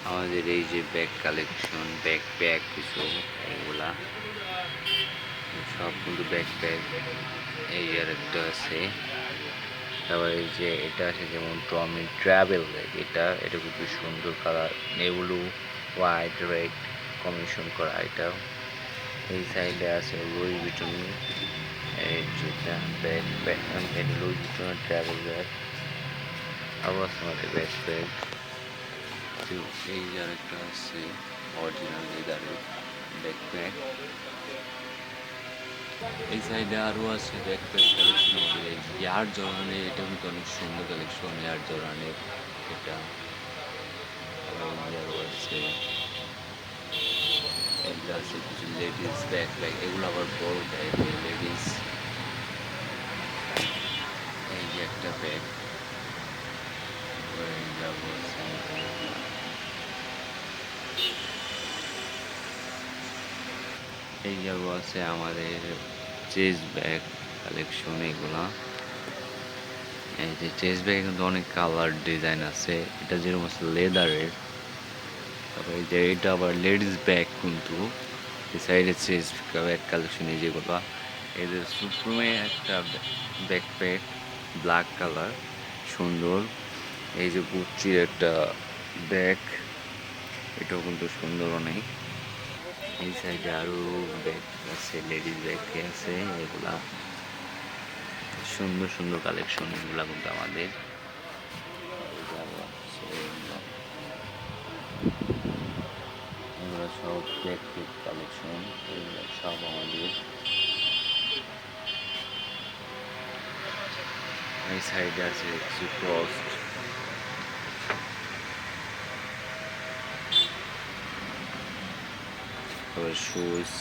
আমাদের এই যে ব্যাগ কালেকশন, ব্যাকপ্যাক কিছু এগুলা সব কিন্তু ব্যাকপ্যাক। এই আর একটা আছে, তারপর এই যে এটা আছে যেমন টমি ট্রাভেল ব্যাগ, এটা খুবই সুন্দর কালার, নেভলু হোয়াইট রেড কম্বিনেশন করা এটা। এই সাইডে আছে লুই ভিটন, এই যেটা ব্যাকপ্যাক, এটা লুই ভিটনের ট্রাভেল ব্যাগ। আবার আছে আমাদের ব্যাকপ্যাক। তো এই যে আরেকটা আছে অরিজিনাল লেদারের ব্যাকপ্যাক। এই সাইডে আরও আছে ব্যাকপ্যাক কালেকশন, আমাদের এয়ার জর্ডানের, এটা কিন্তু অনেক সুন্দর কালেকশন এয়ার জর্ডানের এটা। আরও আছে, এগুলো আছে কিছু লেডিস ব্যাকপ্যাক, এগুলো আবার বড় ব্যাগ লেডিস। এই যে একটা ব্যাগ, যাবো এই যাবো আছে আমাদের চেস্ট ব্যাগ কালেকশন এগুলা। এই যে চেস্ট ব্যাগে কিন্তু অনেক কালার ডিজাইন আছে, এটা যেরকম আছে লেদারের। তারপরে এই যে এটা আবার লেডিস ব্যাগ কিন্তু, এই সাইডে চেস্ট ব্যাগ কালেকশন এই যেগুলো। এই যে সুপ্রিমে একটা ব্যাকপ্যাক ব্ল্যাক কালার সুন্দর। এই যে গুচির একটা ব্যাগ, এটাও কিন্তু সুন্দর অনেক। এই সাইডে আরো ব্যাগ আছে, লেডিস ব্যাগ আছে এগুলা, সুন্দর সুন্দর কালেকশন এগুলা কিন্তু আমাদের। এগুলো সব ব্যাগ কালেকশন, এগুলো সব আমাদের। এই সাইডে আছে কিছু ক্রস্ট, তারপরে শুজ।